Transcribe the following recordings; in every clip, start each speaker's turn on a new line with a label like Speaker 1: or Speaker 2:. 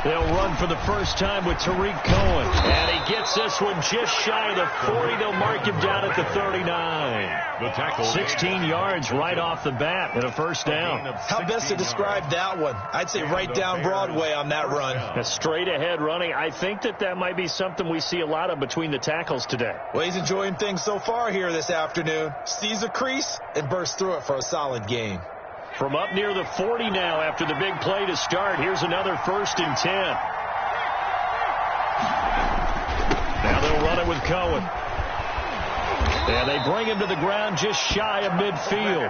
Speaker 1: They'll run for the first time with Tariq Cohen. And he gets this one just shy of the 40. They'll mark him down at the 39.
Speaker 2: The tackle.
Speaker 1: 16 yards right off the bat and a first down.
Speaker 3: How best to describe that one? I'd say right down Broadway on that run.
Speaker 1: A straight ahead running. I think that might be something we see a lot of between the tackles today.
Speaker 3: Well, he's enjoying things so far here this afternoon. Sees a crease and bursts through it for a solid gain.
Speaker 1: From up near the 40 now after the big play to start. Here's another 1st and 10. Now they'll run it with Cohen. And they bring him to the ground just shy of midfield.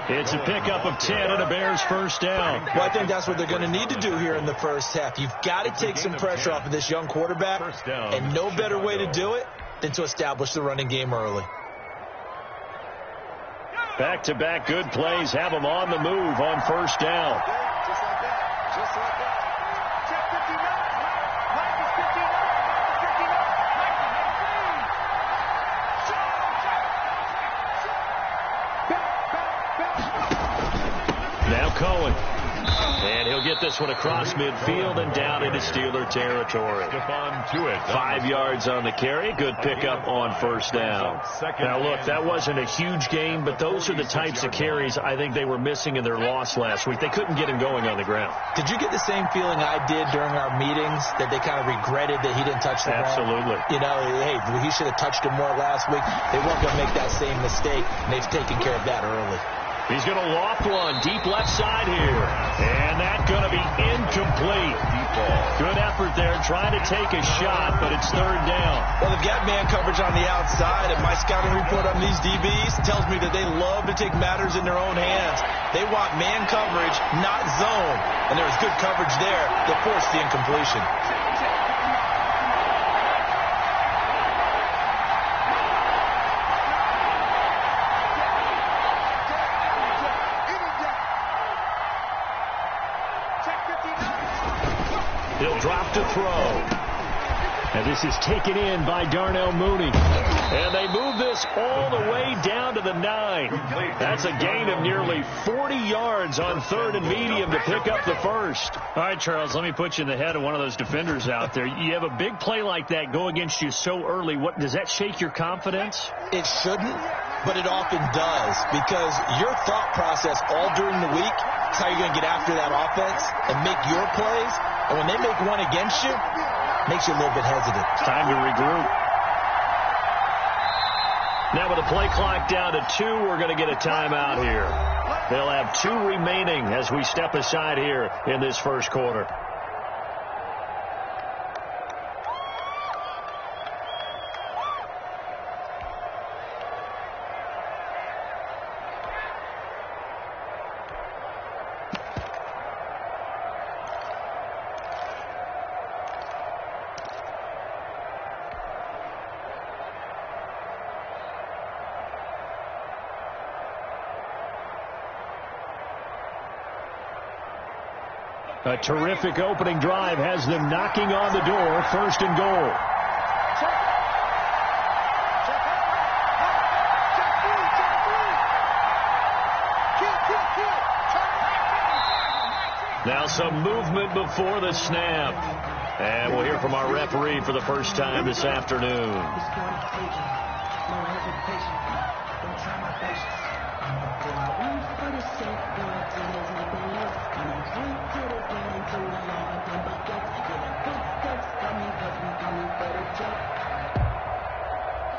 Speaker 1: It's a pickup of 10 and a Bears first down.
Speaker 3: Well, I think that's what they're going to need to do here in the first half. You've got to take some pressure off of this young quarterback. And no better way to do it than to establish the running game early.
Speaker 1: Back-to-back good plays have them on the move on first down.
Speaker 4: Just like that. Just like that. Check 59.
Speaker 1: Now Cohen. And he'll get this one across midfield and down into Steeler territory. 5 yards on the carry. Good pickup on first down. Now, look, that wasn't a huge gain, but those are the types of carries I think they were missing in their loss last week. They couldn't get him going on the ground.
Speaker 3: Did you get the same feeling I did during our meetings, that they kind of regretted that he didn't touch the ball?
Speaker 1: Absolutely.
Speaker 3: You know, hey, he should have touched him more last week. They weren't going to make that same mistake, and they've taken care of that early.
Speaker 1: He's going to loft one deep left side here. And that's going to be incomplete. Good effort there trying to take a shot, but it's third down.
Speaker 3: Well, they've got man coverage on the outside, and my scouting report on these DBs tells me that they love to take matters in their own hands. They want man coverage, not zone. And there was good coverage there that forced the incompletion.
Speaker 1: He'll drop to throw. And this is taken in by Darnell Mooney. And they move this all the way down to the 9. That's a gain of nearly 40 yards on 3rd and medium to pick up the first. All right, Charles, let me put you in the head of one of those defenders out there. You have a big play like that go against you so early. What does that shake your confidence?
Speaker 3: It shouldn't, but it often does, because your thought process all during the week is how you're going to get after that offense and make your plays. And when they make one against you, it makes you a little bit hesitant.
Speaker 1: It's time to regroup. Now with the play clock down to 2, we're going to get a timeout here. They'll have 2 remaining as we step aside here in this first quarter. A terrific opening drive has them knocking on the door. 1st and goal. Now some movement before the snap. And we'll hear from our referee for the first time this afternoon.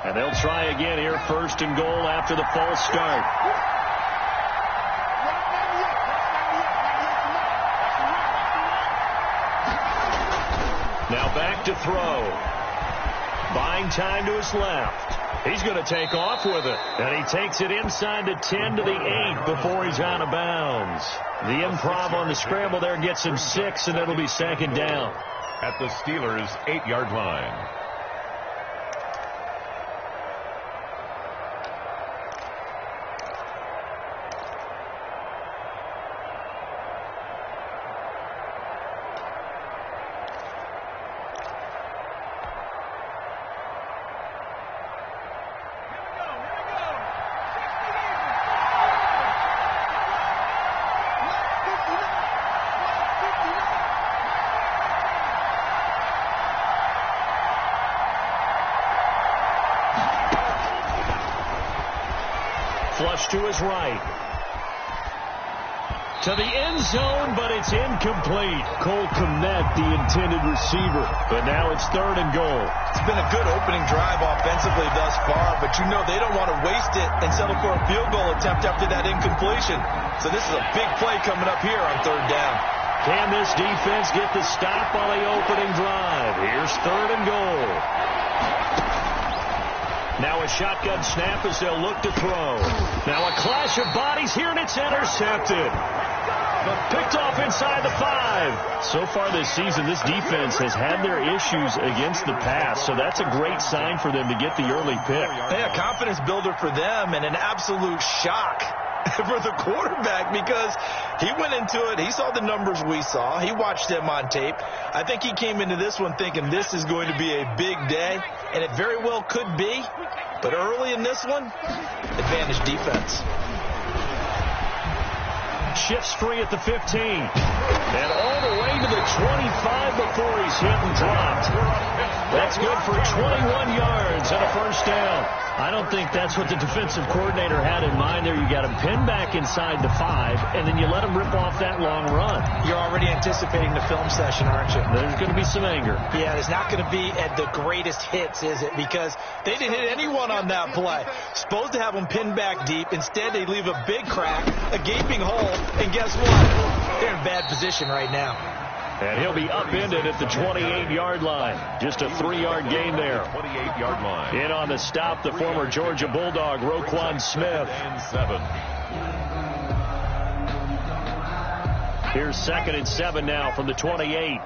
Speaker 1: And they'll try again here, 1st and goal after the false start. Now back to throw. Buying time to his left. He's going to take off with it. And he takes it inside the 10 to the 8 before he's out of bounds. The improv on the scramble there gets him 6, and it'll be 2nd down.
Speaker 2: At the Steelers' 8-yard line.
Speaker 1: to his right. To the end zone, but it's incomplete. Cole Kmet, the intended receiver. But now it's 3rd and goal.
Speaker 3: It's been a good opening drive offensively thus far, but you know they don't want to waste it and settle for a field goal attempt after that incompletion. So this is a big play coming up here on 3rd down.
Speaker 1: Can this defense get the stop on the opening drive? Here's 3rd and goal. Now a shotgun snap as they'll look to throw. Now a clash of bodies here, and it's intercepted. But picked off inside the 5. So far this season, this defense has had their issues against the pass, so that's a great sign for them to get the early pick.
Speaker 3: Yeah, confidence builder for them and an absolute shock for the quarterback because he went into it. He saw the numbers we saw. He watched them on tape. I think he came into this one thinking this is going to be a big day, and it very well could be. But early in this one, advantage defense.
Speaker 1: Shifts free at the 15. And all the way to the 25 before he's hit and dropped. That's good for 21 yards and a 1st down. I don't think that's what the defensive coordinator had in mind there. You got him pinned back inside the 5, and then you let him rip off that long run.
Speaker 3: You're already anticipating the film session, aren't you?
Speaker 1: There's going to be some anger.
Speaker 3: Yeah, it's not going to be at the greatest hits, is it? Because they didn't hit anyone on that play. Supposed to have them pinned back deep. Instead, they leave a big crack, a gaping hole, and guess what? They're in bad position right now.
Speaker 1: And he'll be upended at the 28-yard line. Just a 3-yard gain there.
Speaker 2: 28-yard line.
Speaker 1: In on the stop, the former Georgia Bulldog, Roquan Smith.
Speaker 2: And 7.
Speaker 1: Here's 2nd and 7 now from the 28.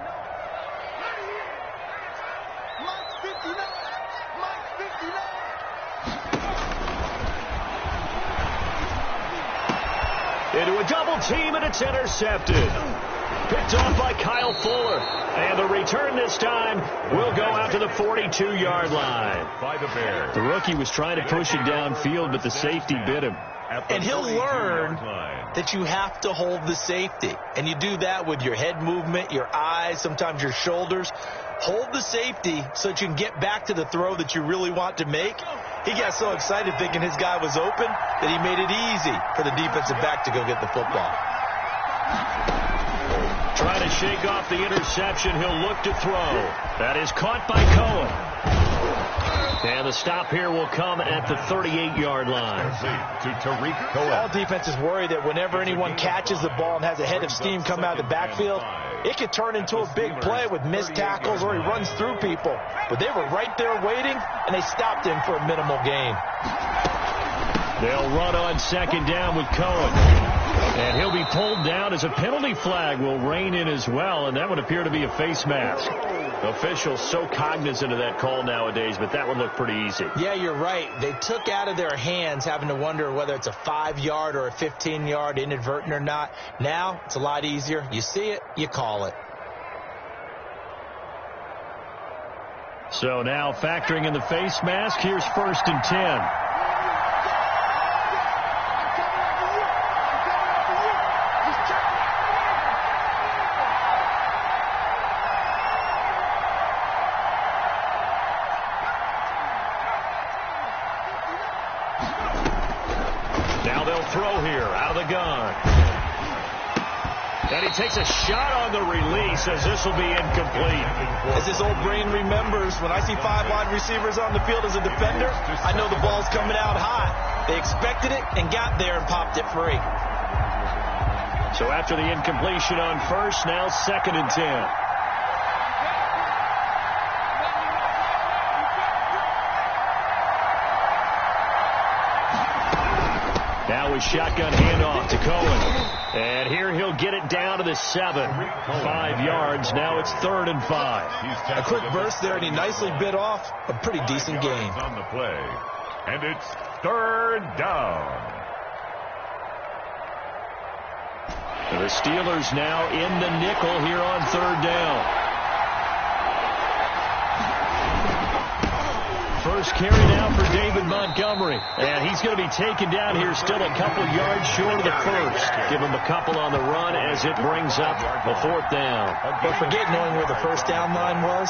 Speaker 1: Into a double team, and it's intercepted. Picked off by Kyle Fuller. And the return this time will go out to the 42-yard line.
Speaker 2: By the Bears.
Speaker 1: The rookie was trying to push it downfield, but the safety bit him.
Speaker 3: And he'll learn that you have to hold the safety. And you do that with your head movement, your eyes, sometimes your shoulders. Hold the safety so that you can get back to the throw that you really want to make. He got so excited thinking his guy was open that he made it easy for the defensive back to go get the football.
Speaker 1: Trying to shake off the interception. He'll look to throw. That is caught by Cohen. And the stop here will come at the 38-yard line.
Speaker 2: To Tariq Cohen.
Speaker 3: All defenses worry that whenever anyone catches the ball and has a head of steam come out of the backfield, it could turn into a big play with missed tackles or he runs through people. But they were right there waiting, and they stopped him for a minimal gain.
Speaker 1: They'll run on 2nd down with Cohen. And he'll be pulled down as a penalty flag will rein in as well, and that would appear to be a face mask. Officials so cognizant of that call nowadays, but that one looked pretty easy.
Speaker 3: Yeah, you're right. They took out of their hands having to wonder whether it's a 5-yard or a 15-yard inadvertent or not. Now, it's a lot easier. You see it, you call it.
Speaker 1: So now factoring in the face mask, here's 1st and 10. Throw here out of the gun. And he takes a shot on the release as this will be incomplete.
Speaker 3: As his old brain remembers, when I see 5 wide receivers on the field as a defender, I know the ball's coming out hot. They expected it and got there and popped it free.
Speaker 1: So after the incompletion on 1st, now 2nd and 10. Now with shotgun handoff to Cohen. And here he'll get it down to the 7. 5 yards. Now it's 3rd and 5.
Speaker 3: A quick burst there, and he nicely bit off a pretty decent gain.
Speaker 2: On the play. And it's 3rd down.
Speaker 1: The Steelers now in the nickel here on 3rd down. First carry now for David Montgomery. And he's going to be taken down here still a couple yards short of the first. Give him a couple on the run as it brings up a fourth down.
Speaker 3: But forget knowing where the first down line was.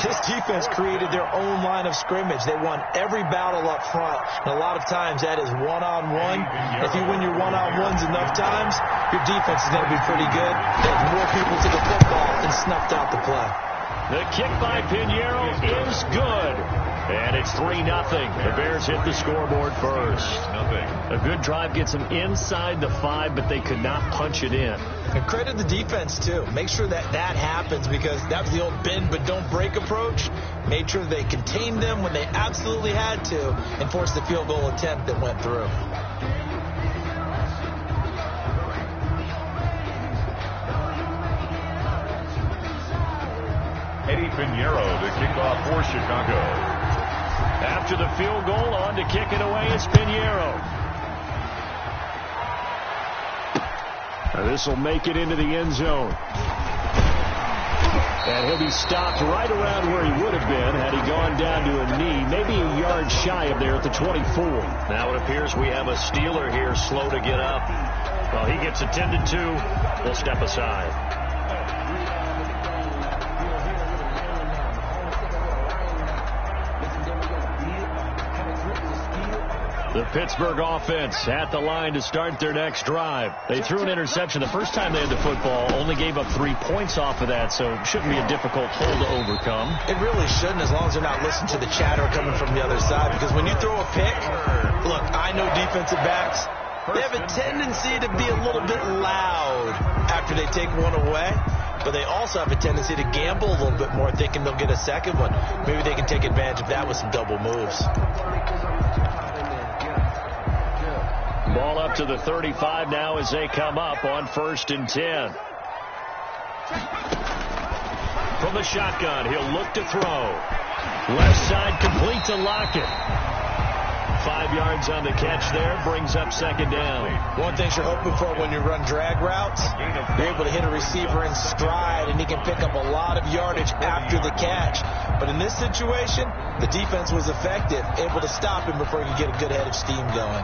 Speaker 3: This defense created their own line of scrimmage. They won every battle up front. And a lot of times that is one-on-one. If you win your one-on-ones enough times, your defense is going to be pretty good. They have more people to the football and snuffed out the play.
Speaker 1: The kick by Pinheiro is good. And it's 3-0. The Bears hit the scoreboard first. A good drive gets them inside the 5, but they could not punch it in.
Speaker 3: And credit the defense, too. Make sure that that happens, because that was the old bend but don't break approach. Made sure they contained them when they absolutely had to and forced the field goal attempt that went through.
Speaker 2: Eddie Pinheiro to kick off for Chicago.
Speaker 1: After the field goal, on to kick it away is Pinheiro. This will make it into the end zone. And he'll be stopped right around where he would have been had he gone down to a knee, maybe a yard shy of there at the 24. Now it appears we have a Steeler here slow to get up. Well, he gets attended to. We'll step aside. The Pittsburgh offense at the line to start their next drive. They threw an interception the first time they had the football, only gave up 3 points off of that, so it shouldn't be a difficult hole to overcome.
Speaker 3: It really shouldn't, as long as they're not listening to the chatter coming from the other side, because when you throw a pick, look, I know defensive backs, they have a tendency to be a little bit loud after they take one away, but they also have a tendency to gamble a little bit more, thinking they'll get a second one. Maybe they can take advantage of that with some double moves.
Speaker 1: Ball up to the 35 now as they come up on 1st and 10. From the shotgun, he'll look to throw. Left side complete to Lockett. 5 yards on the catch there, brings up 2nd down.
Speaker 3: One thing you're hoping for when you run drag routes, you're able to hit a receiver in stride, and he can pick up a lot of yardage after the catch. But in this situation, the defense was effective, able to stop him before he could get a good head of steam going.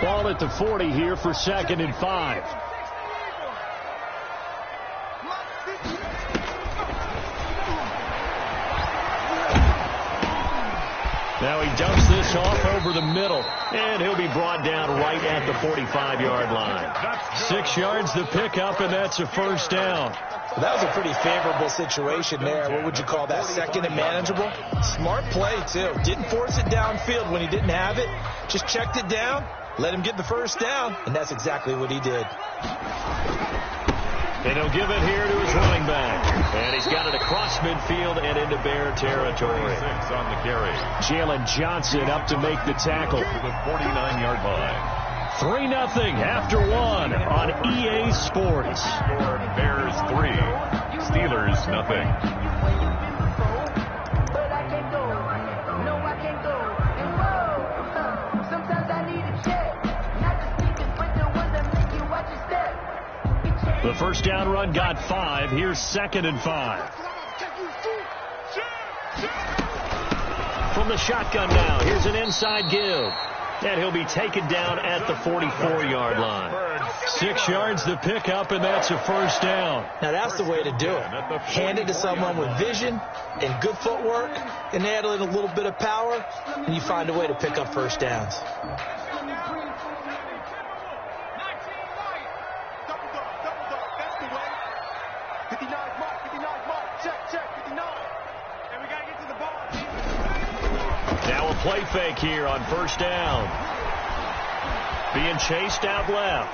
Speaker 1: Ball at the 40 here for 2nd and 5. Now he dumps this off over the middle, and he'll be brought down right at the 45-yard line. 6 yards the pickup, and that's a 1st down.
Speaker 3: Well, that was a pretty favorable situation there. What would you call that? 2nd and manageable? Smart play, too. Didn't force it downfield when he didn't have it. Just checked it down, let him get the 1st down, and that's exactly what he did.
Speaker 1: And he'll give it here to his running back. And he's got it across midfield and into Bear territory.
Speaker 2: 6 on the carry.
Speaker 1: Jalen Johnson up to make the tackle.
Speaker 2: To the 49-yard line.
Speaker 1: 3-0 after 1 on EA Sports.
Speaker 2: Score Bears 3, Steelers nothing. The 1st down run got 5. Here's 2nd and 5. From the shotgun now, here's an inside give. And he'll be taken down at the 44-yard line. 6 yards the pickup, and that's a 1st down.
Speaker 3: Now that's the way to do it. Hand it to someone with vision and good footwork, and add in a little bit of power, and you find a way to pick up 1st downs.
Speaker 1: Now a play fake here on 1st down. Being chased out left.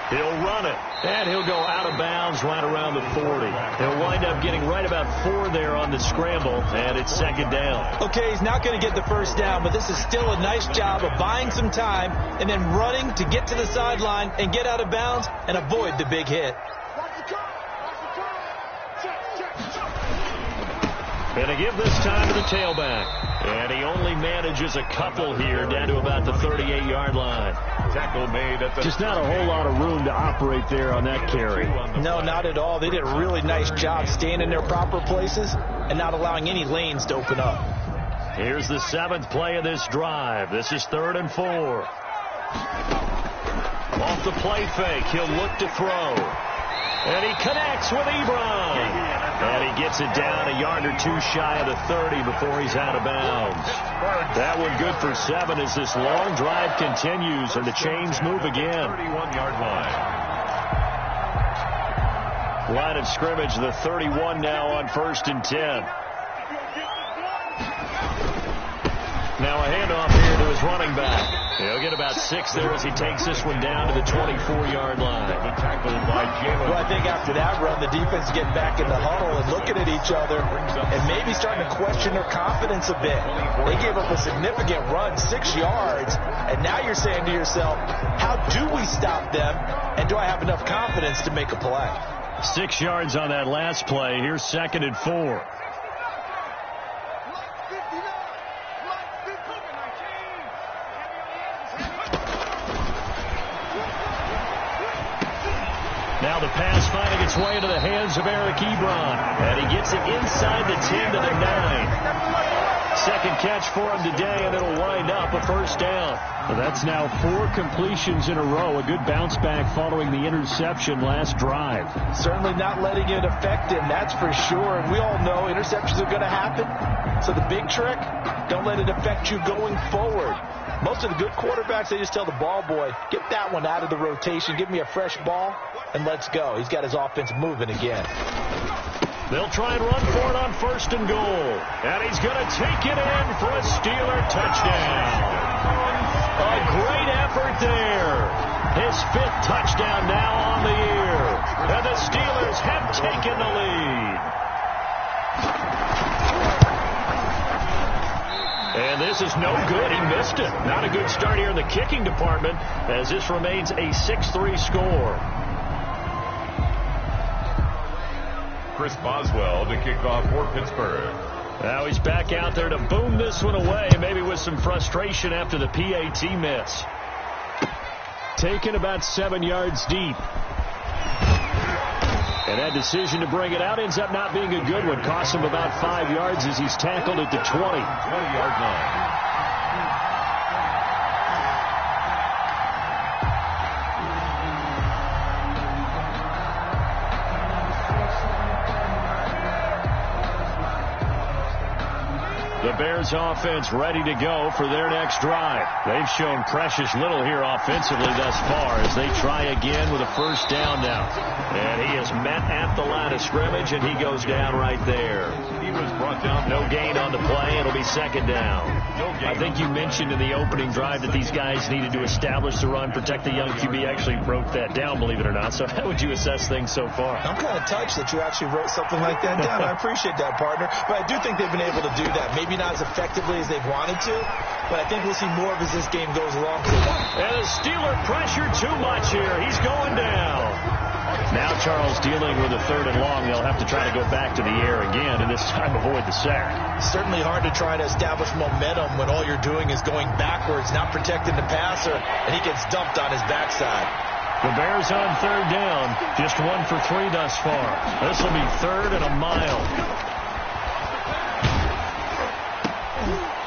Speaker 1: He'll run it, and he'll go out of bounds right around the 40. He'll wind up getting right about 4 there on the scramble, and it's 2nd down.
Speaker 3: Okay, he's not going to get the 1st down, but this is still a nice job of buying some time and then running to get to the sideline and get out of bounds and avoid the big hit.
Speaker 1: And to give this time to the tailback.
Speaker 2: And he only manages a couple here down to about the 38-yard line.
Speaker 1: Tackle made at the...
Speaker 2: Just not a whole lot of room to operate there on that carry.
Speaker 3: No, not at all. They did a really nice job staying in their proper places and not allowing any lanes to open up.
Speaker 2: Here's the 7th play of this drive. This is 3rd and 4. Off the play fake, he'll look to throw. And he connects with Ebron. And he gets it down a yard or two shy of the 30 before he's out of bounds. That one good for 7 as this long drive continues and the chains move again.
Speaker 1: 31-yard line.
Speaker 2: Line of scrimmage, the 31 now on 1st and 10. Now a handoff here to his running back. He'll get about 6 there as he takes this one down to the 24-yard line.
Speaker 3: Well, I think after that run, the defense get back in the huddle and looking at each other and maybe starting to question their confidence a bit. They gave up a significant run, 6 yards, and now you're saying to yourself, how do we stop them, and do I have enough confidence to make a play?
Speaker 2: 6 yards on that last play. Here's 2nd and 4. Now the pass finding its way into the hands of Eric Ebron. And he gets it inside the 10 to the 9. Second catch for him today, and it'll wind up a 1st down. Well, that's now 4 completions in a row. A good bounce back following the interception last drive.
Speaker 3: Certainly not letting it affect him, that's for sure. And we all know interceptions are going to happen. So the big trick, don't let it affect you going forward. Most of the good quarterbacks, they just tell the ball boy, get that one out of the rotation, give me a fresh ball, and let's go. He's got his offense moving again.
Speaker 2: They'll try and run for it on 1st and goal. And he's going to take it in for a Steeler touchdown. A great effort there. His 5th touchdown now on the year. And the Steelers have taken the lead. And this is no good. He missed it. Not a good start here in the kicking department as this remains a 6-3 score.
Speaker 1: Chris Boswell to kick off for Pittsburgh.
Speaker 2: Now he's back out there to boom this one away, maybe with some frustration after the PAT miss. Taken about 7 yards deep. And that decision to bring it out ends up not being a good one. Costs him about 5 yards as he's tackled at the
Speaker 1: 20-yard line.
Speaker 2: The Bears offense ready to go for their next drive. They've shown precious little here offensively thus far as they try again with a 1st down now. And he is met at the line of scrimmage, and he goes down right there.
Speaker 1: He was brought down.
Speaker 2: No gain on the play. It'll be 2nd down. I think you mentioned in the opening drive that these guys needed to establish the run, protect the young QB. Actually wrote that down, believe it or not. So how would you assess things so far?
Speaker 3: I'm kind of touched that you actually wrote something like that down. I appreciate that, partner. But I do think they've been able to do that. Maybe not as effectively as they've wanted to, but I think we'll see more of as this game goes along.
Speaker 2: And the Steeler pressure too much here. He's going down. Now Charles dealing with a 3rd and long. They'll have to try to go back to the air again, and this time avoid the sack.
Speaker 3: Certainly hard to try to establish momentum when all you're doing is going backwards, not protecting the passer, and he gets dumped on his backside.
Speaker 2: The Bears on 3rd down. Just 1 for 3 thus far. This will be 3rd and a mile.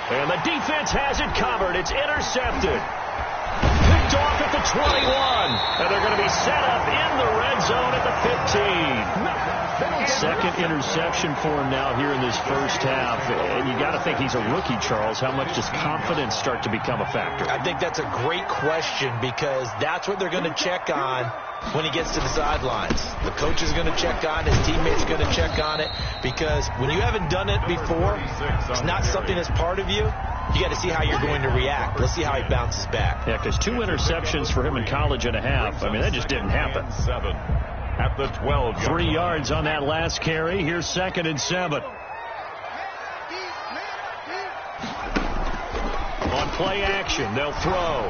Speaker 2: And the defense has it covered. It's intercepted. Picked off at the 21. And they're going to be set up in the red zone at the 15. 2nd interception for him now here in this 1st half. And you got to think he's a rookie, Charles. How much does confidence start to become a factor?
Speaker 3: I think that's a great question because that's what they're going to check on when he gets to the sidelines. The coach is going to check on it. His teammates are going to check on it because when you haven't done it before, it's not something that's part of you. You got to see how you're going to react. Let's see how he bounces back.
Speaker 2: Yeah, because 2 interceptions for him in college and a half. I mean, that just didn't happen.
Speaker 1: 7 at the 12.
Speaker 2: 3 yards on that last carry. Here's 2nd and 7. On play action, they'll throw.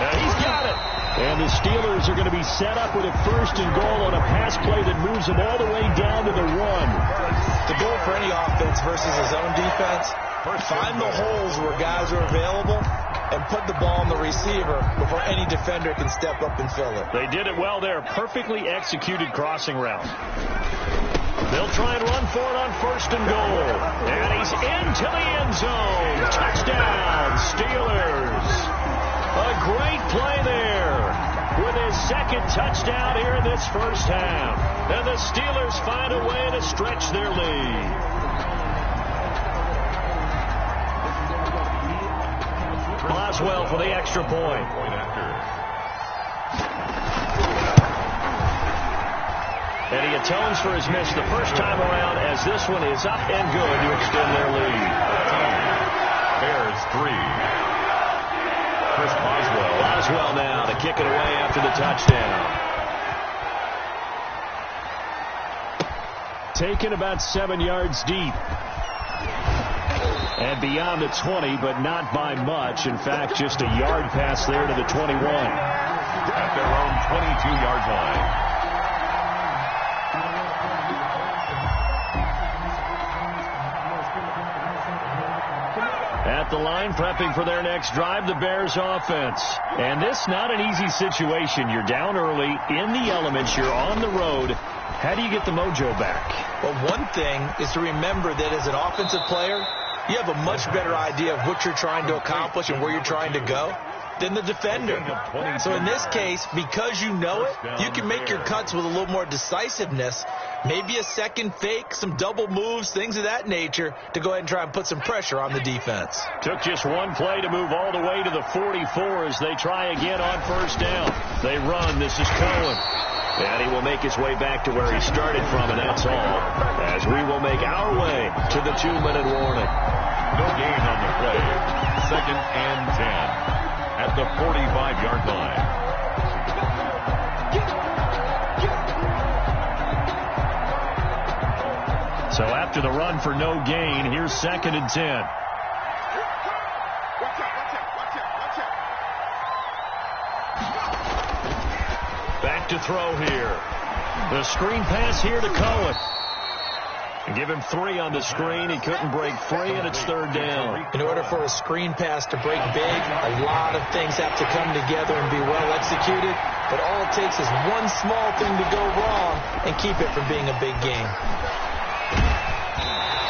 Speaker 2: And he's got it. And the Steelers are going to be set up with a 1st and goal on a pass play that moves them all the way down to the 1.
Speaker 3: The goal for any offense versus his own defense Find the holes where guys are available and put the ball on the receiver before any defender can step up and fill it.
Speaker 1: They did it well there. Perfectly executed crossing route. They'll try and run for it on 1st and goal. And he's into the end zone. Touchdown, Steelers. A great play there with his second touchdown here in this first half. And the Steelers find a way to stretch their lead. Boswell for the extra point. And he atones for his miss the first time around as this one is up and good to extend their lead.
Speaker 2: Bears 3. Chris Boswell.
Speaker 1: Boswell now to kick it away after the touchdown. Taken about 7 yards deep. And beyond the 20, but not by much. In fact, just a yard pass there to the 21.
Speaker 2: At their own 22-yard line.
Speaker 1: At the line, prepping for their next drive, the Bears offense. And this not an easy situation. You're down early, in the elements, you're on the road. How do you get the mojo back?
Speaker 3: Well, one thing is to remember that as an offensive player, you have a much better idea of what you're trying to accomplish and where you're trying to go than the defender. So in this case, because you know it, you can make your cuts with a little more decisiveness, maybe a second fake, some double moves, things of that nature, to go ahead and try and put some pressure on the defense.
Speaker 1: Took just one play to move all the way to the 44 as they try again on 1st down. They run. This is Cohen. And he will make his way back to where he started from, and that's all. As we will make our way to the 2-minute warning.
Speaker 2: No gain on the play. 2nd and 10 at the 45-yard line.
Speaker 1: So after the run for no gain, here's 2nd and 10. Back to throw here. The screen pass here to Cohen. And give him 3 on the screen. He couldn't break free, and it's 3rd down.
Speaker 3: In order for a screen pass to break big, a lot of things have to come together and be well executed. But all it takes is one small thing to go wrong and keep it from being a big game.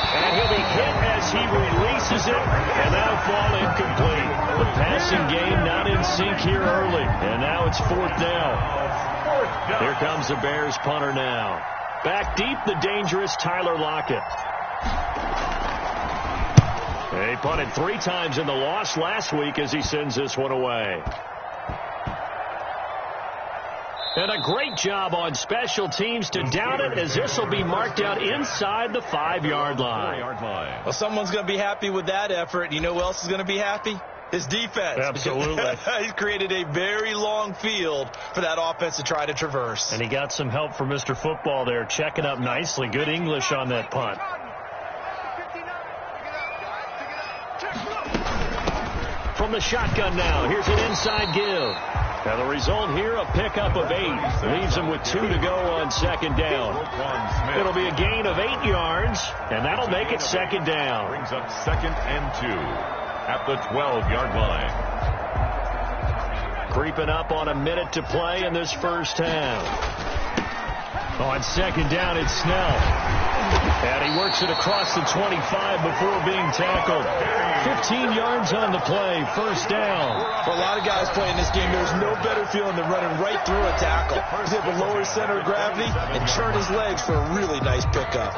Speaker 1: And he'll be hit as he releases it, and that'll fall incomplete. The passing game not in sync here early, and now it's 4th down. Here comes the Bears punter now. Back deep, the dangerous Tyler Lockett. He punted 3 times in the loss last week as he sends this one away. And a great job on special teams to down it, as this will be marked out inside the 5-yard line.
Speaker 3: Well, someone's going to be happy with that effort. You know who else is going to be happy? His defense.
Speaker 1: Absolutely.
Speaker 3: He's created a very long field for that offense to try to traverse.
Speaker 1: And he got some help from Mr. Football there, checking up nicely. Good English on that punt. From the shotgun now, here's an inside give. Now the result here, a pickup of 8. Leaves him with 2 to go on 2nd down. It'll be a gain of 8 yards, and that'll make it 2nd down.
Speaker 2: Brings up 2nd and 2. At the 12-yard line.
Speaker 1: Creeping up on a minute to play in this first half. On 2nd down, it's Snell. And he works it across the 25 before being tackled. 15 yards on the play, 1st down.
Speaker 3: For a lot of guys playing this game, there's no better feeling than running right through a tackle. He's able to lower his center of gravity and churn his legs for a really nice pickup.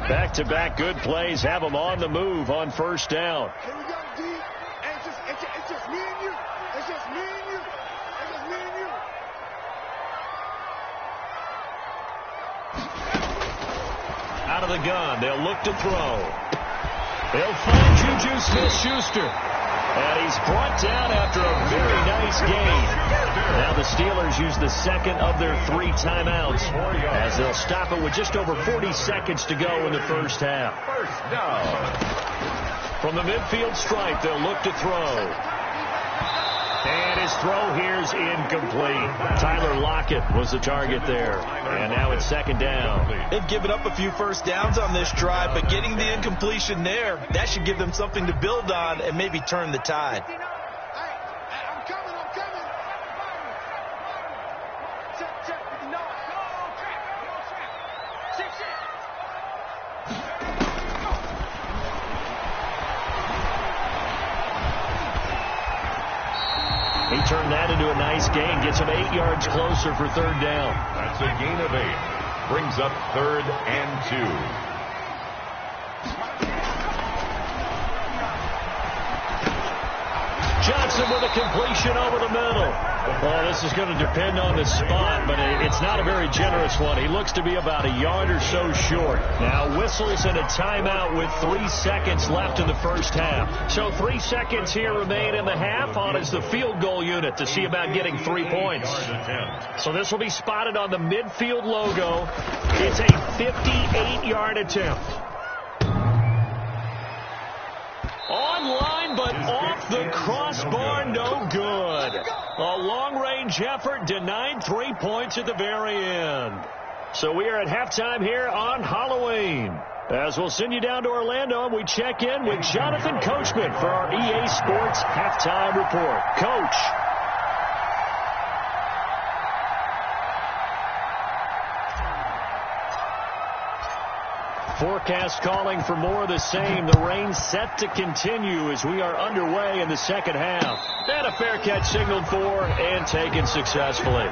Speaker 1: Back-to-back good plays have them on the move on 1st down.
Speaker 4: Here we go, D. It's just me and you. It's just me and you. It's just me and you.
Speaker 1: Out of the gun, they'll look to throw. They'll find Juju Smith-Schuster. And he's brought down after a very nice game. Now the Steelers use the 2nd of their 3 timeouts as they'll stop it with just over 40 seconds to go in the first half.
Speaker 2: First down.
Speaker 1: From the midfield stripe, they'll look to throw. And his throw here's incomplete. Tyler Lockett was the target there. And now it's second down.
Speaker 3: They've given up a few first downs on this drive, but getting the incompletion there, that should give them something to build on and maybe turn the tide.
Speaker 4: I'm coming.
Speaker 1: He turned that into a nice gain. Gets him 8 yards closer for third down.
Speaker 2: That's a gain of 8. Brings up 3rd and 2.
Speaker 1: Johnson with a completion over the middle. Oh, this is going to depend on the spot, but it's not a very generous one. He looks to be about a yard or so short. Now whistles and a timeout with 3 seconds left in the first half. So 3 seconds here remain in the half on as the field goal unit to see about getting 3 points. So this will be spotted on the midfield logo. It's a 58-yard attempt. Online, but off the crossbar, no good. A long-range effort denied 3 points at the very end. So we are at halftime here on Halloween. As we'll send you down to Orlando, and we check in with Jonathan Coachman for our EA Sports Halftime Report. Coach. Forecast calling for more of the same. The rain set to continue as we are underway in the second half. And a fair catch signaled for and taken successfully.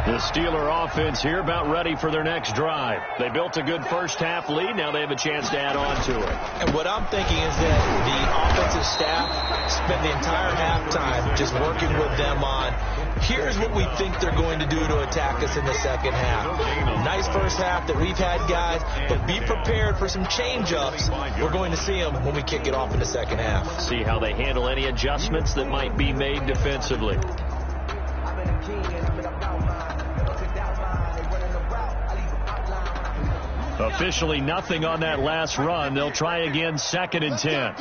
Speaker 1: The Steeler offense here about ready for their next drive. They built a good first half lead. Now they have a chance to add on to it.
Speaker 3: And what I'm thinking is that the offensive staff spent the entire halftime just working with them on, here's what we think they're going to do to attack us in the second half. Nice first half that we've had, guys, but be prepared for some change-ups. We're going to see them when we kick it off in the second half.
Speaker 1: See how they handle any adjustments that might be made defensively. Officially nothing on that last run. They'll try again, 2nd and 10.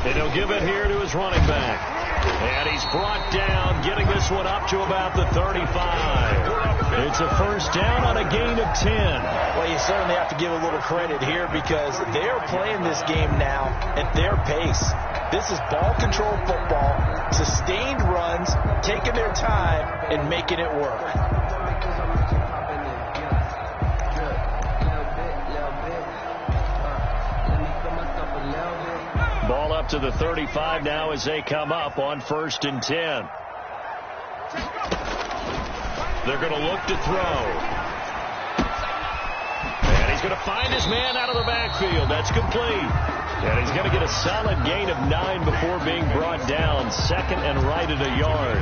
Speaker 1: And he'll give it here to his running back. And he's brought down, getting this one up to about the 35. It's a first down on a gain of 10.
Speaker 3: Well, you certainly have to give a little credit here because they're playing this game now at their pace. This is ball control football, sustained runs, taking their time, and making it work.
Speaker 1: Ball up to the 35 now as they come up on 1st and 10. They're going to look to throw. And he's going to find his man out of the backfield. That's complete. And he's going to get a solid gain of 9 before being brought down. 2nd and right at a yard.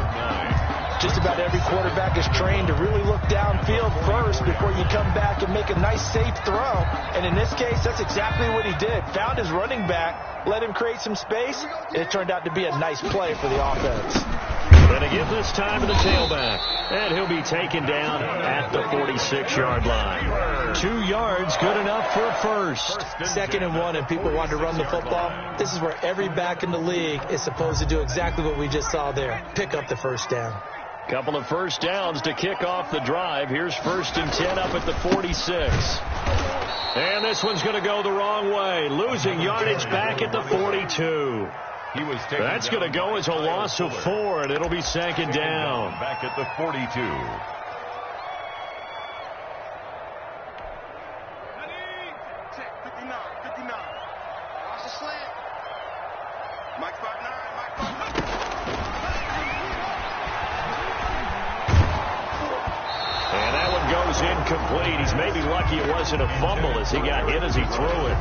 Speaker 3: Just about every quarterback is trained to really look downfield first before you come back and make a nice, safe throw. And in this case, that's exactly what he did. Found his running back, let him create some space, and it turned out to be a nice play for the offense.
Speaker 1: Going to give this time to the tailback. And he'll be taken down at the 46-yard line. 2 yards, good enough for a first.
Speaker 3: 2nd and 1, and people want to run the football. This is where every back in the league is supposed to do exactly what we just saw there. Pick up the first down.
Speaker 1: Couple of first downs to kick off the drive. Here's 1st and 10 up at the 46. And this one's going to go the wrong way. Losing yardage back at the 42. That's going to go as a loss of 4, and it'll be 2nd down.
Speaker 2: Back at the 42.
Speaker 4: Check, 59. Watch the slant. Mike 5'9",
Speaker 1: And that one goes incomplete. He's maybe lucky it wasn't a fumble as he got hit as he threw it.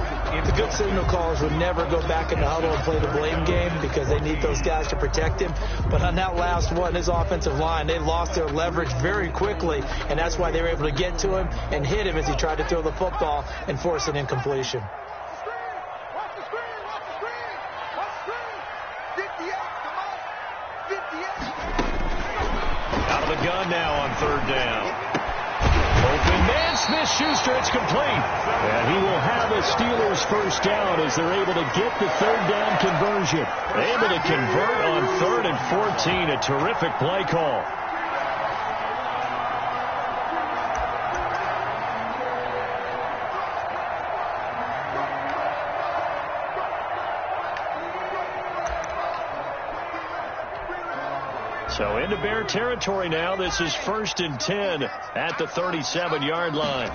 Speaker 3: The good signal callers would never go back in the huddle and play the blame game because they need those guys to protect him. But on that last one, his offensive line, they lost their leverage very quickly, and that's why they were able to get to him and hit him as he tried to throw the football and force an incompletion.
Speaker 4: Watch the screen. 58, come on. 58.
Speaker 1: Out of the
Speaker 2: gun now on third down. Open man, Smith-Schuster, it's complete. And he will have a Steelers first down as they're able to get the third down conversion. Able to convert on 3rd and 14. A terrific play call. So into Bear territory now. This is 1st and 10 at the 37-yard line.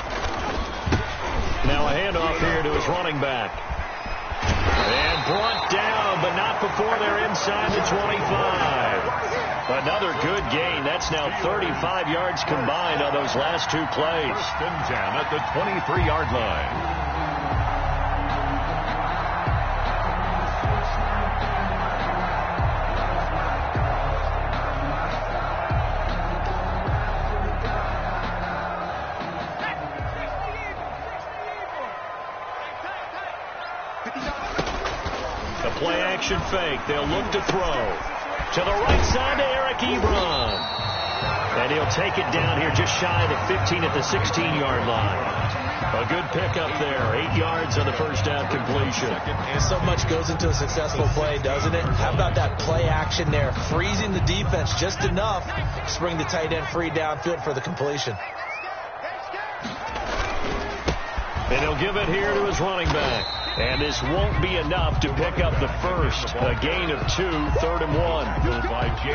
Speaker 2: Now a handoff here to his running back. And brought down, but not before they're inside the 25. Another good gain. That's now 35 yards combined on those last two plays.
Speaker 1: 1st and 10 at the 23-yard line.
Speaker 2: Play-action fake. They'll look to throw. To the right side to Eric Ebron. And he'll take it down here just shy of the 15 at the 16-yard line. A good pickup there. 8 yards on the first down completion.
Speaker 3: And so much goes into a successful play, doesn't it? How about that play action there? Freezing the defense just enough to bring the tight end free downfield for the completion.
Speaker 2: And he'll give it here to his running back. And this won't be enough to pick up the first. A gain of 2, 3rd and 1.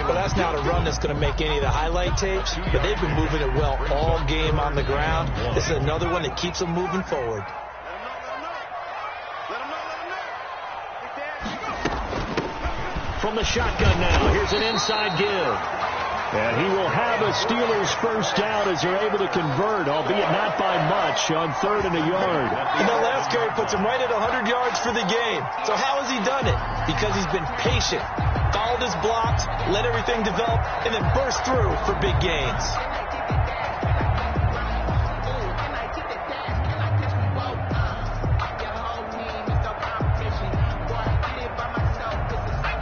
Speaker 3: Well, that's not a run that's going to make any of the highlight tapes, but they've been moving it well all game on the ground. This is another one that keeps them moving forward.
Speaker 2: From the shotgun now, here's an inside give. And he will have a Steelers first down as they're able to convert, albeit not by much, on 3rd and a yard.
Speaker 3: You know, last carry puts him right at 100 yards for the game. So how has he done it? Because he's been patient, followed his blocks, let everything develop, and then burst through for big gains.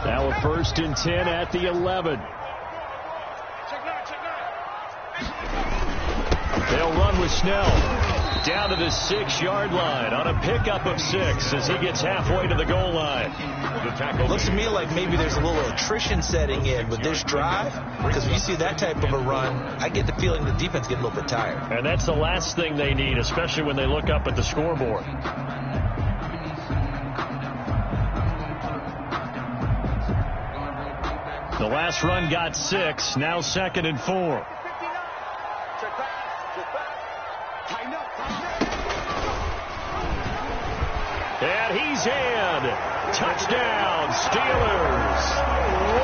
Speaker 2: Now a 1st and 10 at the 11. They'll run with Snell down to the 6-yard line on a pickup of 6 as he gets halfway to the goal line.
Speaker 3: Looks to me like maybe there's a little attrition setting in with this drive, because when you see that type of a run, I get the feeling the defense gets a little bit tired.
Speaker 2: And that's the last thing they need, especially when they look up at the scoreboard. The last run got 6, now 2nd and 4. And he's in. Touchdown, Steelers.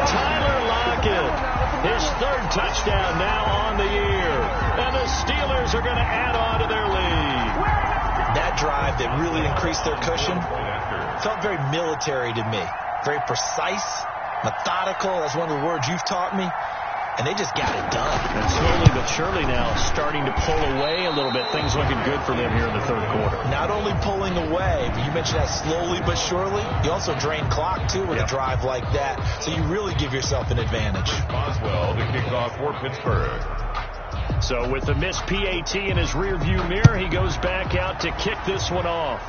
Speaker 2: Tyler Lockett, his 3rd touchdown now on the year. And the Steelers are going to add on to their lead.
Speaker 3: That drive that really increased their cushion felt very military to me. Very precise, methodical. That's one of the words you've taught me. And they just got it done.
Speaker 2: And slowly but surely now starting to pull away a little bit. Things looking good for them here in the 3rd quarter.
Speaker 3: Not only pulling away, but you mentioned that slowly but surely. You also drain clock, too, with a drive like that. So you really give yourself an advantage.
Speaker 1: Boswell to kick off for Pittsburgh.
Speaker 2: So with the missed PAT in his rearview mirror, he goes back out to kick this one off.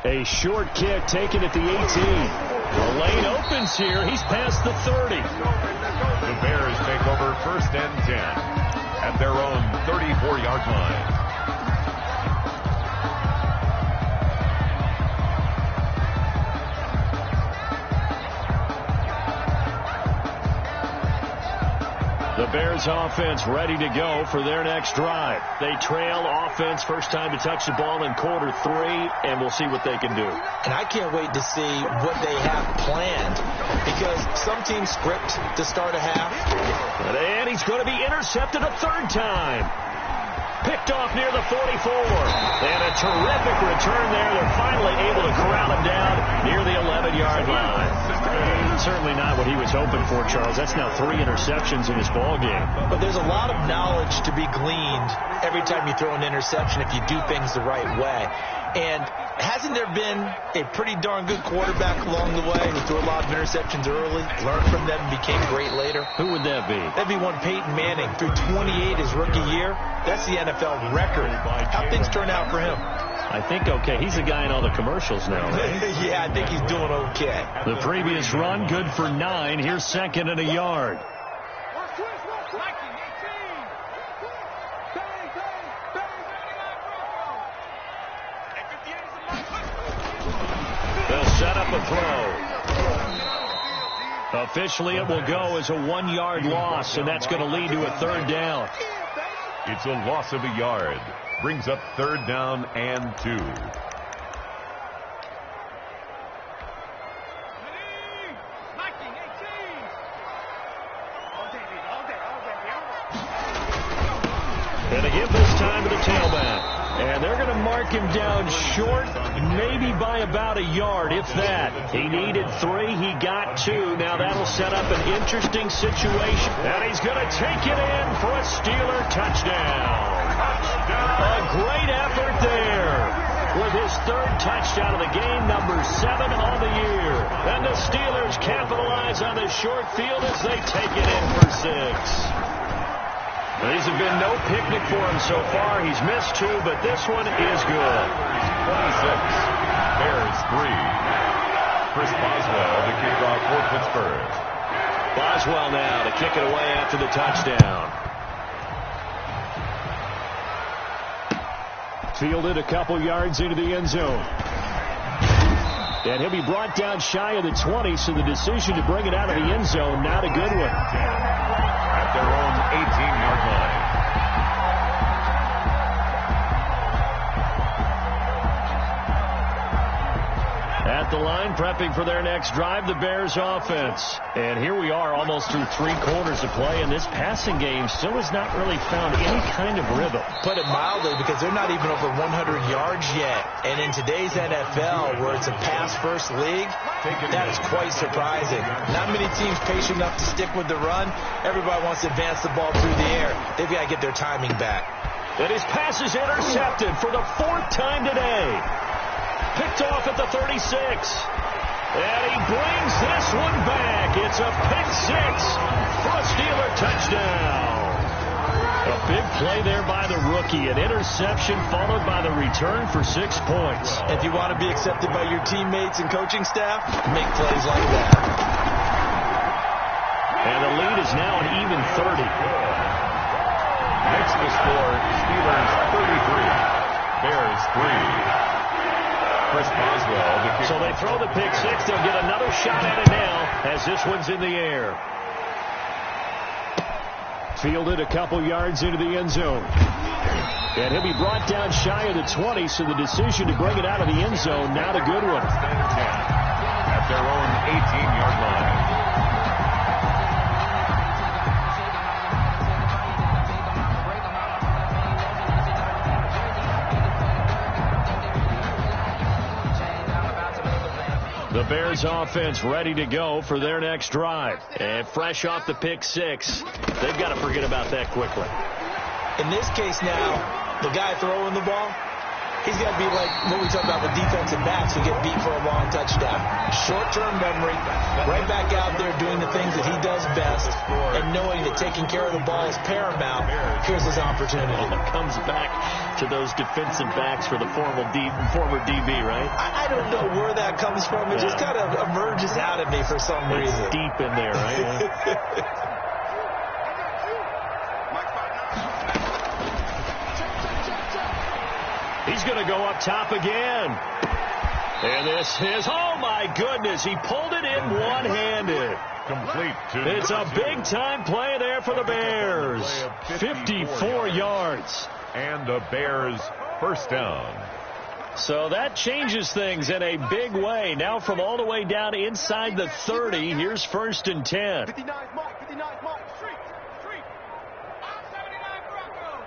Speaker 2: A short kick taken at the 18. The lane opens here. He's past the 30.
Speaker 1: The Bears take over 1st and 10 at their own 34-yard line.
Speaker 2: The Bears offense ready to go for their next drive. They trail offense, first time to touch the ball in quarter 3, and we'll see what they can do.
Speaker 3: And I can't wait to see what they have planned, because some teams script to start a half.
Speaker 2: And he's going to be intercepted a 3rd time. Picked off near the 44. And a terrific return there. They're finally able to corral him down near the 11-yard line. Certainly not what he was hoping for, Charles. That's now 3 interceptions in this ball game.
Speaker 3: But there's a lot of knowledge to be gleaned every time you throw an interception if you do things the right way. And hasn't there been a pretty darn good quarterback along the way who threw a lot of interceptions early, learned from them, and became great later?
Speaker 1: Who would that be?
Speaker 3: That'd be one Peyton Manning. Threw 28 his rookie year. That's the NFL record. How'd things turn out for him?
Speaker 1: I think okay. He's the guy in all the commercials now, right?
Speaker 3: Yeah, I think he's doing okay.
Speaker 1: The previous run, good for 9. Here's 2nd and a yard. They'll set up a throw. Officially, it will go as a 1-yard loss, and that's going to lead to a 3rd down.
Speaker 5: It's a loss of a yard. Brings up 3rd down and 2.
Speaker 1: And they give this time to the tailback. And they're going to mark him down short, maybe by about a yard, if that. He needed 3. He got 2. Now that'll set up an interesting situation. And he's going to take it in for a Steeler touchdown. A great effort there with his 3rd touchdown of the game, number 7 on the year. And the Steelers capitalize on the short field as they take it in for 6. These have been no picnic for him so far. He's missed 2, but this one is good.
Speaker 5: 26. Bears 3. Chris Boswell to kick off for Pittsburgh.
Speaker 1: Boswell now to kick it away after the touchdown. Fielded a couple yards into the end zone. And he'll be brought down shy of the 20, so the decision to bring it out of the end zone, not a good one.
Speaker 5: At their own 18-yard line.
Speaker 1: At the line, prepping for their next drive, the Bears offense. And here we are almost through 3 quarters of play, and this passing game still has not really found any kind of rhythm.
Speaker 3: Put it mildly, because they're not even over 100 yards yet. And in today's NFL, where it's a pass-first league, that is quite surprising. Not many teams patient enough to stick with the run. Everybody wants to advance the ball through the air. They've got to get their timing back.
Speaker 1: And his pass is intercepted for the 4th time today. Picked off at the 36. And he brings this one back. It's a pick 6 for a Steeler touchdown. A big play there by the rookie. An interception followed by the return for 6 points.
Speaker 3: If you want to be accepted by your teammates and coaching staff, make plays like that.
Speaker 1: And the lead is now an even 30.
Speaker 5: Makes the score Steelers 33. Bears 3. Chris Boswell.
Speaker 1: So they throw the pick 6. They'll get another shot at it now as this one's in the air. Fielded a couple yards into the end zone. And he'll be brought down shy of the 20, so the decision to bring it out of the end zone, not a good one.
Speaker 5: At their own 18-yard line.
Speaker 1: The Bears offense ready to go for their next drive. And fresh off the pick 6, they've got to forget about that quickly.
Speaker 3: In this case now, the guy throwing the ball, he's got to be like what we talk about with defensive backs who get beat for a long touchdown. Short-term memory, right back out there doing the things that he does best, and knowing that taking care of the ball is paramount. Here's his opportunity.
Speaker 1: It comes back to those defensive backs for the former DB, right?
Speaker 3: I don't know where that comes from. It just kind of emerges out of me for some reason.
Speaker 1: It's deep in there, right? He's going to go up top again. And this is, oh my goodness, he pulled it in one-handed.
Speaker 5: Complete to
Speaker 1: It's a big-time play there for the Bears. 54 yards.
Speaker 5: And the Bears first down.
Speaker 1: So that changes things in a big way. Now from all the way down inside the 30, here's 1st and 10.
Speaker 4: 59 Mike, 59 Mike, street. I'm 79 Bronco.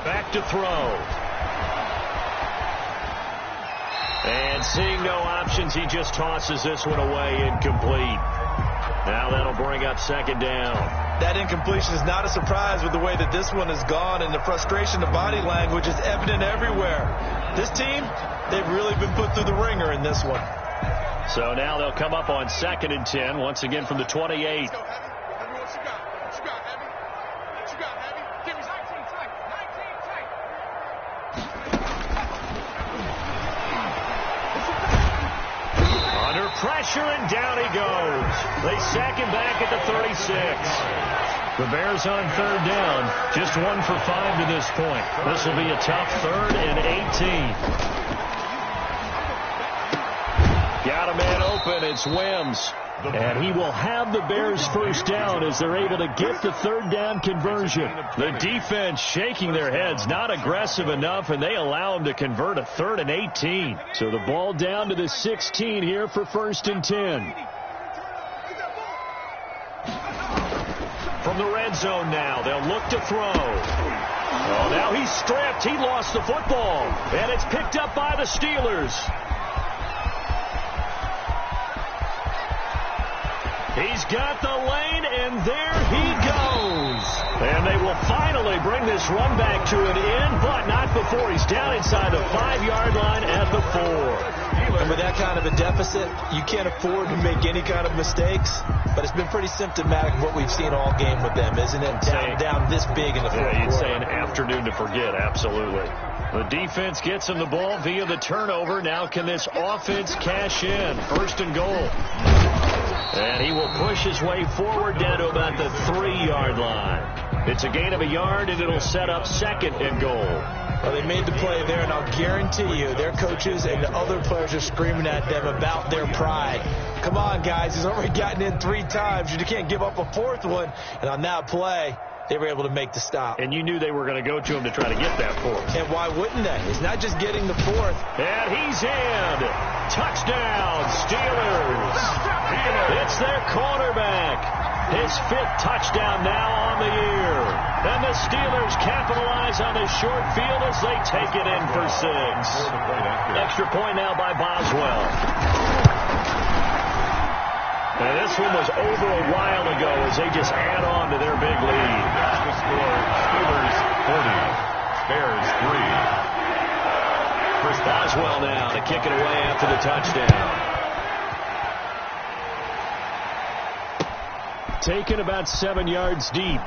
Speaker 1: Back to throw. And seeing no options, he just tosses this one away incomplete.
Speaker 2: Now that'll bring up second down.
Speaker 3: That incompletion is not a surprise with the way that this one has gone, and the frustration, the body language is evident everywhere. This team, they've really been put through the ringer in this one.
Speaker 2: So now they'll come up on 2nd and 10, once again from the 28. Under pressure, and down he goes. They sack him back at the 36. The Bears on 3rd down, just 1 for 5 to this point. This will be a tough 3rd and 18. Got a man open. It's Wims. And he will have the Bears first down as they're able to get the 3rd down conversion. The defense shaking their heads, not aggressive enough, and they allow him to convert a 3rd and 18. So the ball down to the 16 here for 1st and 10. From the red zone now, they'll look to throw. Oh, now he's stripped. He lost the football. And it's picked up by the Steelers. He's got the lane, and there he goes. And they will finally bring this run back to an end, but not before he's down inside the 5-yard line at the 4.
Speaker 3: And with that kind of a deficit, you can't afford to make any kind of mistakes. But it's been pretty symptomatic of what we've seen all game with them, isn't it? Down this big in the fourth quarter.
Speaker 2: You'd say an afternoon to forget, absolutely. The defense gets him the ball via the turnover. Now can this offense cash in? 1st and goal. And he will push his way forward down to about the 3-yard line. It's a gain of a yard, and it'll set up 2nd and goal.
Speaker 3: Well, they made the play there, and I'll guarantee you their coaches and the other players are screaming at them about their pride. Come on, guys. He's already gotten in 3 times. You can't give up a 4th one. And on that play, they were able to make the stop.
Speaker 2: And you knew they were going to go to him to try to get that 4th.
Speaker 3: And why wouldn't they? It's not just getting the 4th.
Speaker 2: And he's in. Touchdown, Steelers. It's their quarterback. His 5th touchdown now on the year. And the Steelers capitalize on the short field as they take it in for 6. Extra point now by Boswell. And this one was over a while ago as they just add on to their big lead.
Speaker 5: The score, Steelers 40, Bears 3.
Speaker 2: Chris Boswell now to kick it away after the touchdown. Taken about 7 yards deep.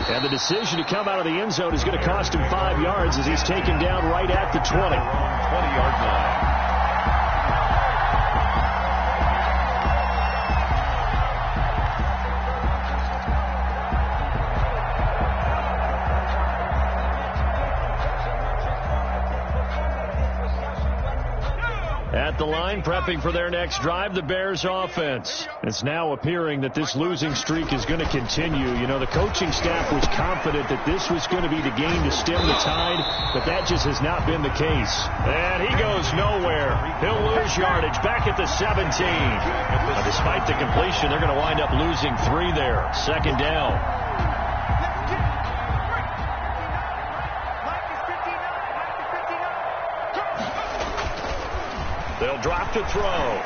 Speaker 2: And the decision to come out of the end zone is going to cost him 5 yards as he's taken down right at the 20.
Speaker 5: 20-yard line.
Speaker 2: At the line, prepping for their next drive, the Bears offense. It's now appearing that this losing streak is going to continue. You know, the coaching staff was confident that this was going to be the game to stem the tide, but that just has not been the case. And he goes nowhere. He'll lose yardage back at the 17. Now, despite the completion, they're going to wind up losing 3 there. 2nd down. They'll drop to throw.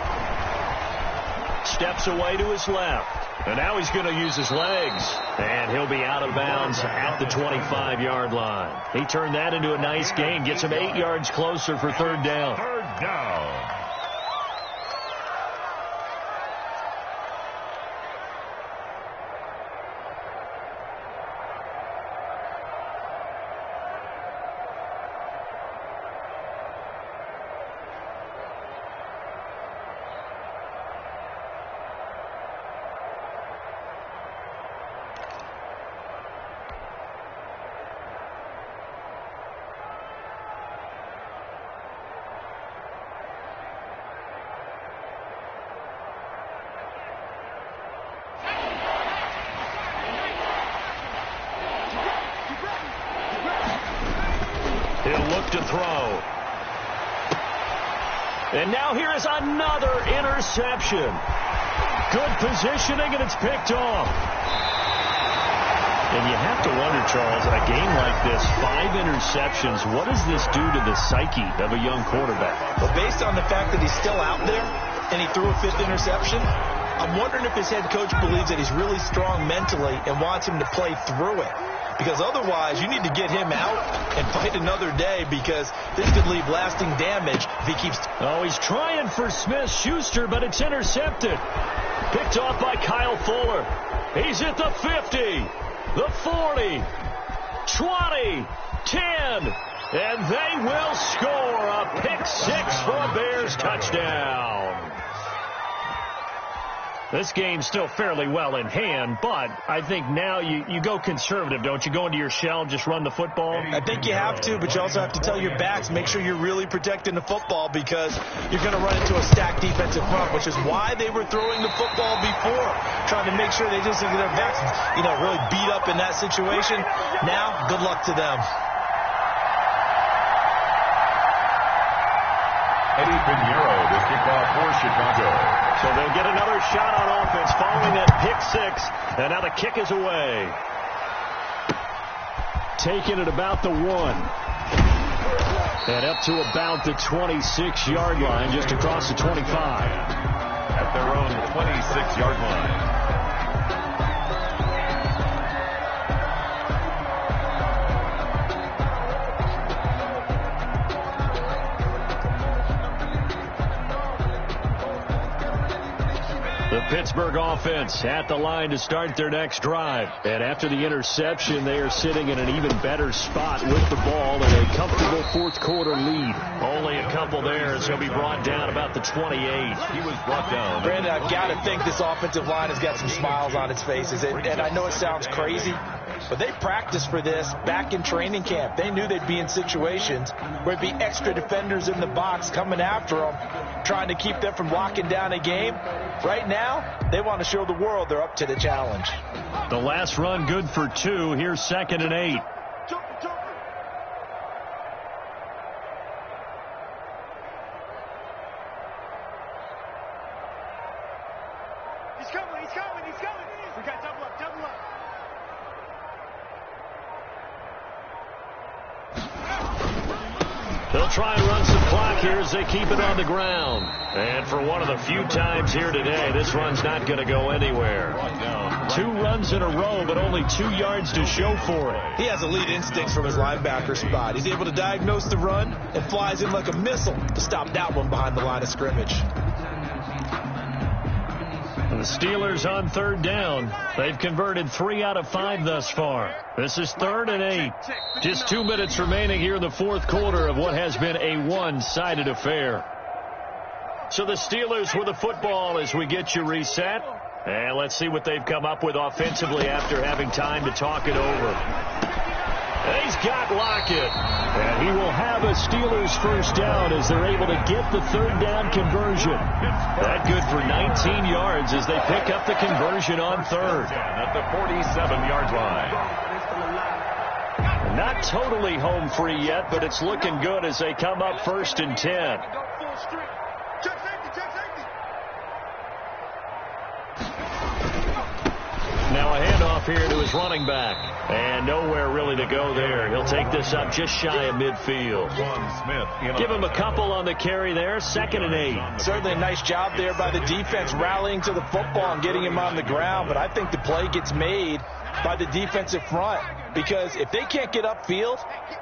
Speaker 2: Steps away to his left. And now he's going to use his legs. And he'll be out of bounds at the 25-yard line. He turned that into a nice gain. Gets him 8 yards closer for 3rd down.
Speaker 5: 3rd down.
Speaker 2: He'll look to throw. And now here is another interception. Good positioning, and it's picked off. And you have to wonder, Charles, a game like this, 5 interceptions, what does this do to the psyche of a young quarterback?
Speaker 3: Well, based on the fact that he's still out there, and he threw a 5th interception. I'm wondering if his head coach believes that he's really strong mentally and wants him to play through it. Because otherwise, you need to get him out and fight another day, because this could leave lasting damage if he keeps...
Speaker 1: Oh, he's trying for Smith-Schuster, but it's intercepted. Picked off by Kyle Fuller. He's at the 50, the 40, 20, 10, and they will score a pick 6 for a Bears touchdown. This game's still fairly well in hand, but I think now you go conservative, don't you? Go into your shell and just run the football?
Speaker 3: I think you have to, but you also have to tell your backs, make sure you're really protecting the football, because you're going to run into a stacked defensive front, which is why they were throwing the football before, trying to make sure they just get their backs, really beat up in that situation. Now, good luck to them.
Speaker 5: Eddie Pinheiro, the kickoff for Chicago.
Speaker 1: So they'll get another shot on offense following that pick 6, and now the kick is away. Taken at about the 1. And up to about the 26-yard line, just across the 25.
Speaker 5: At their own 26-yard line.
Speaker 1: The Pittsburgh offense at the line to start their next drive. And after the interception, they are sitting in an even better spot with the ball in a comfortable fourth-quarter lead. Only a couple there as he'll be brought down about the 28.
Speaker 5: He was brought down.
Speaker 3: Brandon, I've got to think this offensive line has got some smiles on its faces. And I know it sounds crazy, but they practiced for this back in training camp. They knew they'd be in situations where there'd be extra defenders in the box coming after them, trying to keep them from locking down a game. Right now, they want to show the world they're up to the challenge.
Speaker 1: The last run good for 2. Here's 2nd and 8.
Speaker 4: He's coming. We got double up.
Speaker 1: They'll try and run some clock here as they keep it on the ground. And for one of the few times here today, this run's not going to go anywhere. 2 runs in a row, but only 2 yards to show for it.
Speaker 3: He has elite instincts from his linebacker spot. He's able to diagnose the run and flies in like a missile to stop that one behind the line of scrimmage.
Speaker 1: The Steelers on 3rd down. They've converted 3 out of 5 thus far. This is 3rd and 8. Just 2 minutes remaining here in the fourth quarter of what has been a one-sided affair. So the Steelers with the football as we get you reset. And let's see what they've come up with offensively after having time to talk it over. And he's got Lockett. And he will have a Steelers first down as they're able to get the 3rd down conversion. That good for 19 yards as they pick up the conversion on 3rd.
Speaker 5: At the 47-yard line.
Speaker 1: Not totally home free yet, but it's looking good as they come up 1st and 10. Now a handoff here to his running back. And nowhere really to go there. He'll take this up just shy of midfield. Give him a couple on the carry there. 2nd and 8.
Speaker 3: Certainly a nice job there by the defense rallying to the football and getting him on the ground. But I think the play gets made by the defensive front, because if they can't get upfield,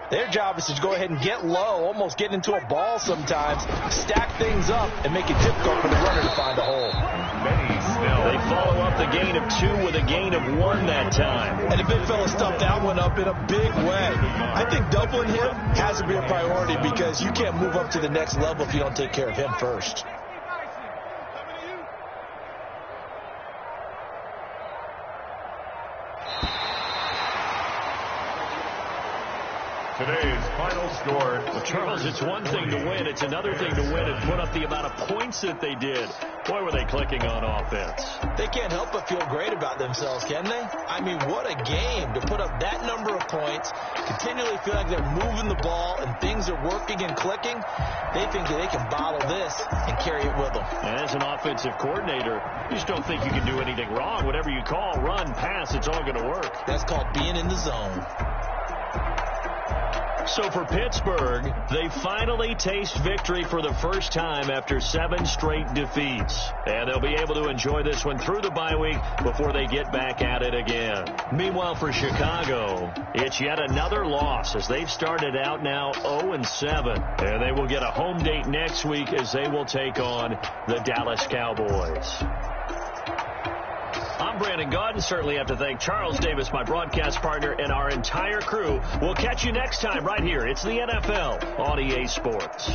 Speaker 3: their job is to go ahead and get low, almost get into a ball sometimes, stack things up, and make it difficult for the runner to find a hole.
Speaker 1: They follow up the gain of 2 with a gain of 1 that time.
Speaker 3: And the big fella stuffed that one up in a big way. I think doubling him has to be a priority, because you can't move up to the next level if you don't take care of him first.
Speaker 5: Today's final score.
Speaker 1: Well, Charles, it's one thing to win. It's another thing to win and put up the amount of points that they did. Boy, were they clicking on offense.
Speaker 3: They can't help but feel great about themselves, can they? I mean, what a game to put up that number of points, continually feel like they're moving the ball and things are working and clicking. They think that they can bottle this and carry it with them.
Speaker 1: And as an offensive coordinator, you just don't think you can do anything wrong. Whatever you call, run, pass, it's all going to work.
Speaker 3: That's called being in the zone.
Speaker 2: So for Pittsburgh, they finally taste victory for the first time after 7 straight defeats. And they'll be able to enjoy this one through the bye week before they get back at it again. Meanwhile, for Chicago, it's yet another loss as they've started out now 0-7. And they will get a home date next week as they will take on the Dallas Cowboys. I'm Brandon Gaudin. Certainly have to thank Charles Davis, my broadcast partner, and our entire crew. We'll catch you next time right here. It's the NFL on EA Sports.